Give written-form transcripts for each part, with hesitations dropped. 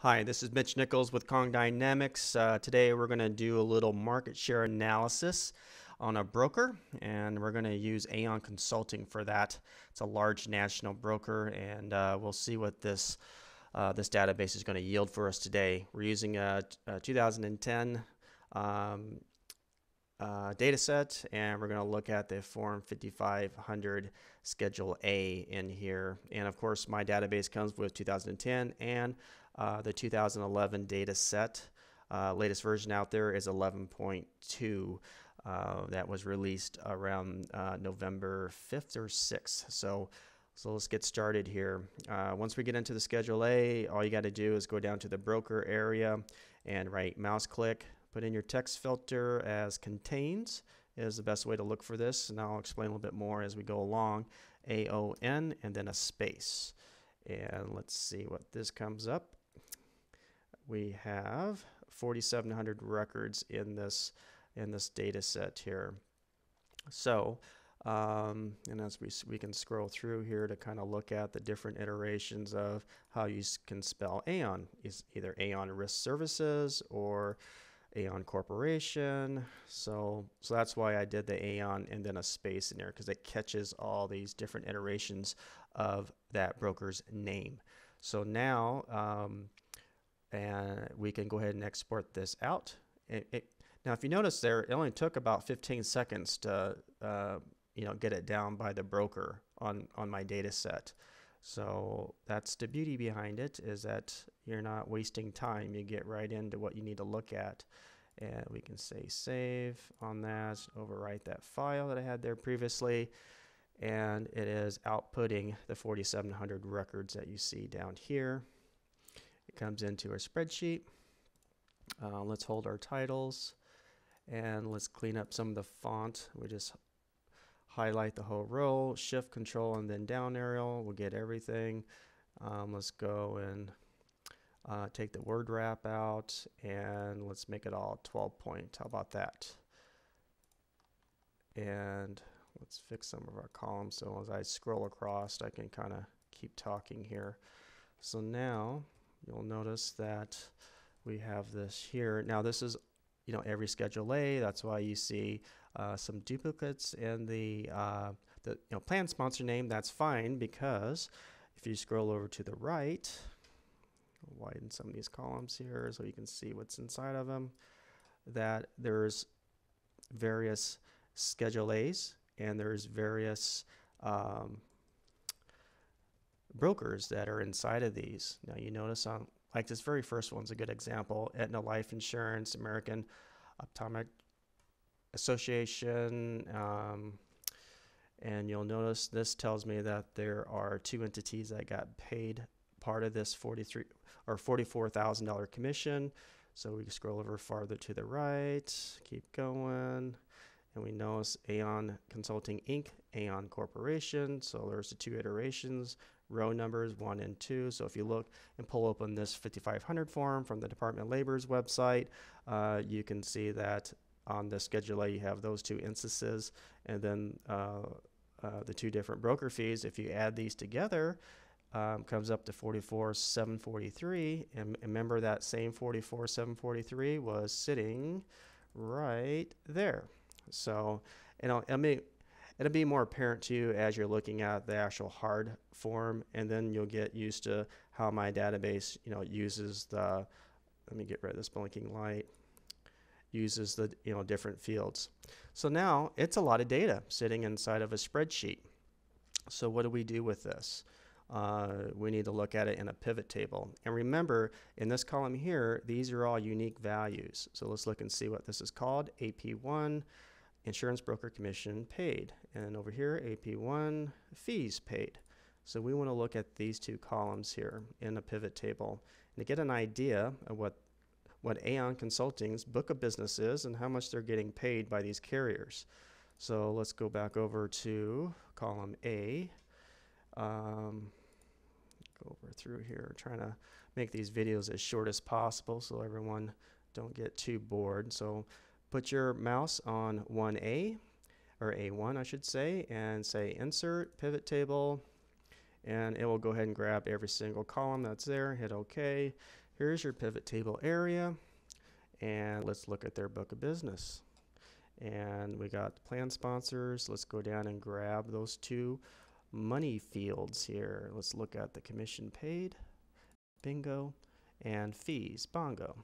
Hi, this is Mitch Nichols with Kong Dynamics. Today we're going to do a little market share analysis on a broker, and we're going to use Aon Consulting for that. It's a large national broker, and we'll see what this database is going to yield for us today. We're using a 2010 data set, and we're going to look at the Form 5500 Schedule A in here. And of course, my database comes with 2010 and the 2011 data set. Latest version out there is 11.2. That was released around November 5th or 6th. So let's get started here. Once we get into the Schedule A, all you got to do is go down to the broker area and right mouse click, put in your text filter as contains is the best way to look for this, and I'll explain a little bit more as we go along. AON and then a space. And let's see what this comes up. We have 4,700 records in this data set here. So and as we can scroll through here to kind of look at the different iterations of how you can spell Aon. Is either Aon Risk Services or Aon Corporation. So that's why I did the Aon and then a space in there, because it catches all these different iterations of that broker's name. So now and we can go ahead and export this out. Now if you notice there, it only took about 15 seconds to get it down by the broker on my data set. So that's the beauty behind it, is that you're not wasting time. You get right into what you need to look at. And we can say save on that, overwrite that file that I had there previously, and it is outputting the 4,700 records that you see down here. It comes into our spreadsheet. Let's hold our titles, and let's clean up some of the font. We just highlight the whole row, shift control and then down arrow. We'll get everything. Let's go and take the word wrap out, and let's make it all 12 point. How about that? And let's fix some of our columns so as I scroll across I can kind of keep talking here. So now you'll notice that we have this here. Now this is every Schedule A. That's why you see some duplicates in the plan sponsor name. That's fine, because if you scroll over to the right, I'll widen some of these columns here so you can see what's inside of them, that there's various Schedule A's and there's various brokers that are inside of these. Now you notice on like this very first one's a good example: Aetna Life Insurance, American Optometric Association, and you'll notice this tells me that there are two entities that got paid part of this $44,000 commission. So we can scroll over farther to the right, keep going, and we notice Aon Consulting Inc., Aon Corporation. So there's the two iterations, row numbers 1 and 2. So if you look and pull open this 5500 form from the Department of Labor's website, you can see that on the Schedule A you have those two instances, and then the two different broker fees. If you add these together, comes up to 44,743, and remember that same 44,743 was sitting right there. So it'll be more apparent to you as you're looking at the actual hard form, and then you'll get used to how my database uses the, let me get rid of this blinking light, uses the different fields. So now it's a lot of data sitting inside of a spreadsheet. So what do we do with this? We need to look at it in a pivot table. And remember, in this column here, these are all unique values. So let's look and see what this is called. AP1, insurance broker commission paid. And over here, AP1, fees paid. So we want to look at these two columns here in a pivot table and to get an idea of what Aon Consulting's book of business is and how much they're getting paid by these carriers. So let's go back over to column A. Go over through here, trying to make these videos as short as possible so everyone don't get too bored. So put your mouse on 1A, or A1 I should say, and say insert pivot table, and it will go ahead and grab every single column that's there. Hit OK. here's your pivot table area, and let's look at their book of business. And we got the plan sponsors. Let's go down and grab those two money fields here. Let's look at the commission paid, bingo, and fees, bongo.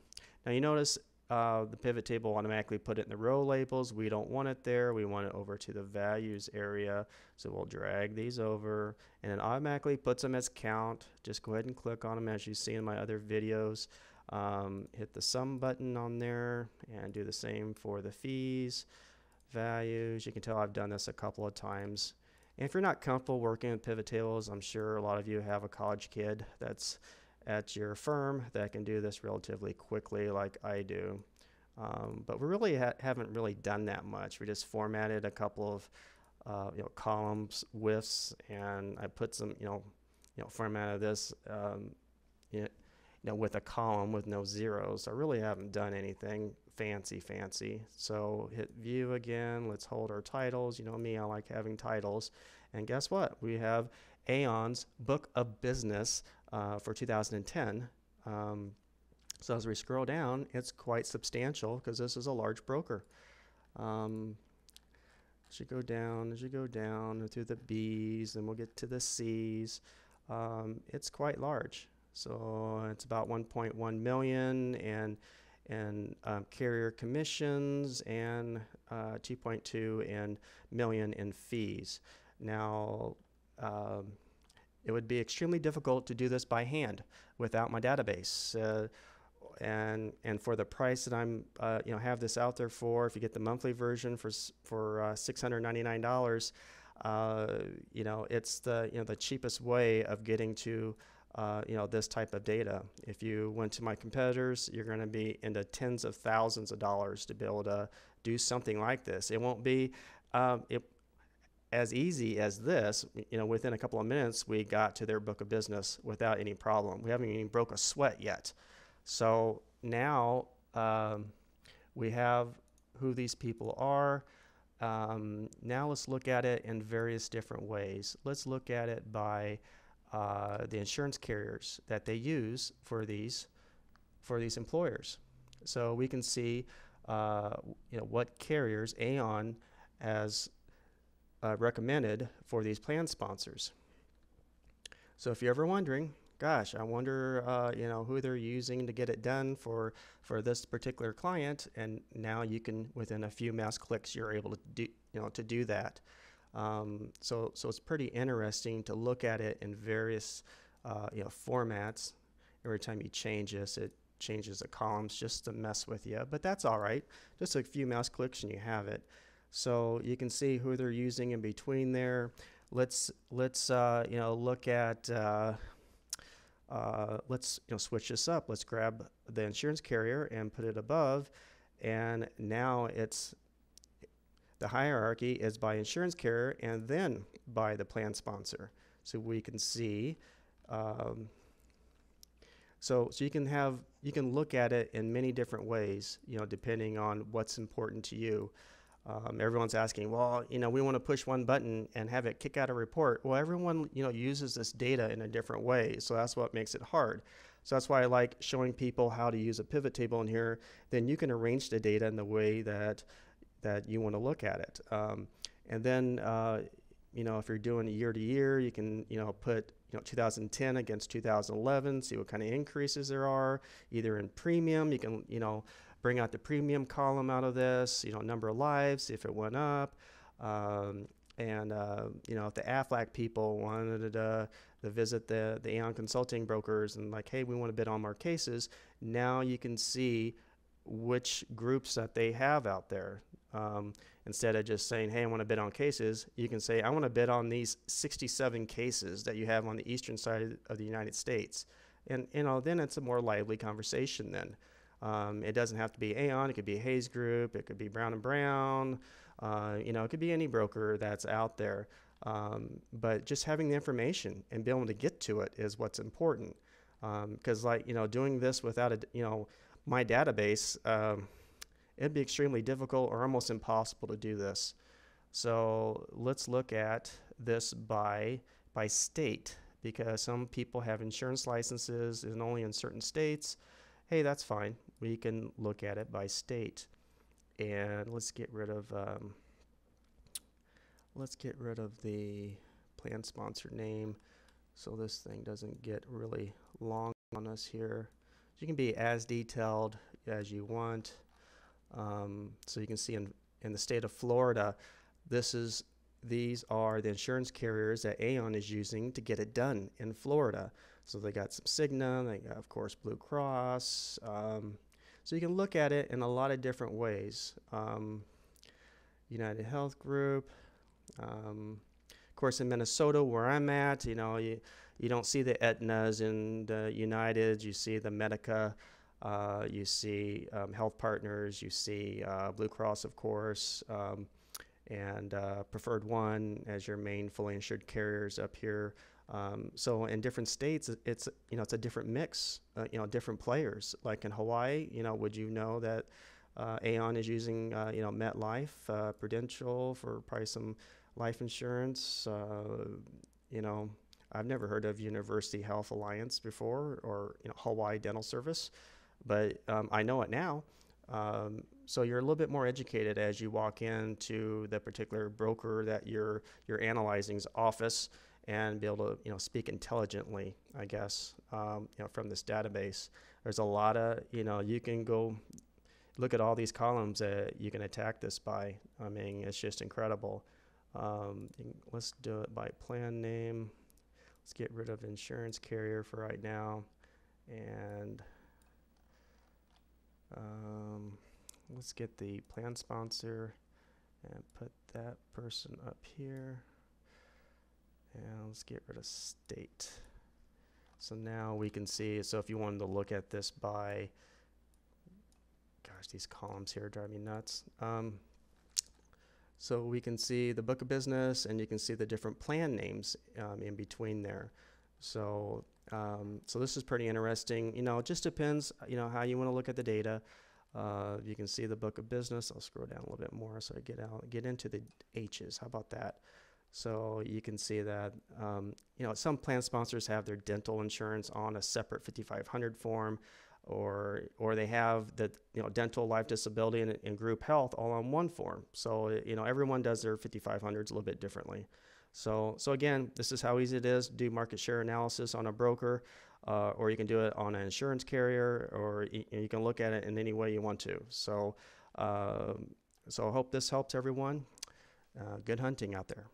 Now you notice the pivot table automatically put it in the row labels. We don't want it there. We want it over to the values area. So we'll drag these over, and it automatically puts them as count. Just go ahead and click on them as you see in my other videos. Hit the sum button on there and do the same for the fees, values. You can tell I've done this a couple of times. And if you're not comfortable working with pivot tables, I'm sure a lot of you have a college kid that's at your firm that can do this relatively quickly like I do. But we really haven't really done that much. We just formatted a couple of columns, widths, and I put some formatted this with a column with no zeros. I really haven't done anything fancy. So hit view again. Let's hold our titles. You know me, I like having titles. And guess what? We have Aon's book of business for 2010. So as we scroll down, it's quite substantial because this is a large broker. As you go down through the B's, and we'll get to the C's, it's quite large. So it's about 1.1 million and carrier commissions and 2.2 million in fees. Now, it would be extremely difficult to do this by hand without my database. And for the price that I'm have this out there for, if you get the monthly version for $699, it's the cheapest way of getting to this type of data. If you went to my competitors, you're going to be into tens of thousands of dollars to be able to do something like this. It won't be as easy as this. Within a couple of minutes, we got to their book of business without any problem. We haven't even broke a sweat yet. So now we have who these people are. Now let's look at it in various different ways. Let's look at it by the insurance carriers that they use for these employers. So we can see what carriers Aon has recommended for these plan sponsors. So if you're ever wondering, gosh, I wonder who they're using to get it done for this particular client, and now you can, within a few mouse clicks, you're able to do that. So it's pretty interesting to look at it in various formats. Every time you change this, it changes the columns just to mess with you, but that's all right. Just a few mouse clicks and you have it. So you can see who they're using in between there. Let's look at let's switch this up. Let's grab the insurance carrier and put it above, and now it's the hierarchy is by insurance carrier and then by the plan sponsor. So we can see. So you can look at it in many different ways, depending on what's important to you. Everyone's asking, well, we want to push one button and have it kick out a report. Well, everyone, uses this data in a different way, so that's what makes it hard. So that's why I like showing people how to use a pivot table in here. Then you can arrange the data in the way that you want to look at it. And then, if you're doing year to year, you can, put 2010 against 2011, see what kind of increases there are, either in premium. You can, bring out the premium column out of this, number of lives, if it went up. If the Aflac people wanted to visit the Aon consulting brokers and like, hey, we want to bid on more cases, now you can see which groups that they have out there. Instead of just saying, hey, I want to bid on cases, you can say, I want to bid on these 67 cases that you have on the eastern side of the United States. And, then it's a more lively conversation then. It doesn't have to be Aon. It could be Hayes Group. It could be Brown & Brown. It could be any broker that's out there. But just having the information and being able to get to it is what's important. Because doing this without my database, it'd be extremely difficult or almost impossible to do this. So let's look at this by state, because some people have insurance licenses and only in certain states. Hey, that's fine. We can look at it by state. And let's get rid of the plan sponsor name so this thing doesn't get really long on us here. You can be as detailed as you want. So you can see in the state of Florida, these are the insurance carriers that Aon is using to get it done in Florida. So they got some Cigna, they got, of course, Blue Cross. So you can look at it in a lot of different ways. United Health Group. Of course, in Minnesota, where I'm at, you don't see the Aetnas and the Uniteds. You see the Medica. You see Health Partners. You see Blue Cross, of course, and Preferred One as your main fully insured carriers up here. So in different states, it's a different mix. Different players. Like in Hawaii, would you know that Aon is using MetLife, Prudential for probably some life insurance. I've never heard of University Health Alliance before, or Hawaii Dental Service, but I know it now. So you're a little bit more educated as you walk into the particular broker that you're analyzing's office, and be able to speak intelligently, I guess, from this database. There's a lot of you can go look at all these columns that you can attack this by. I mean, it's just incredible. Let's do it by plan name. Let's get rid of insurance carrier for right now, and let's get the plan sponsor and put that person up here. And let's get rid of state. So now we can see, so if you wanted to look at this by, gosh, these columns here drive me nuts. So we can see the book of business, and you can see the different plan names in between there. So so this is pretty interesting. It just depends, how you want to look at the data. You can see the book of business. I'll scroll down a little bit more so I get into the H's. How about that? So you can see that, some plan sponsors have their dental insurance on a separate 5500 form, or they have the dental, life, disability, and group health all on one form. So everyone does their 5500s a little bit differently. So again, this is how easy it is to do market share analysis on a broker, or you can do it on an insurance carrier, or you can look at it in any way you want to. So I hope this helps everyone. Good hunting out there.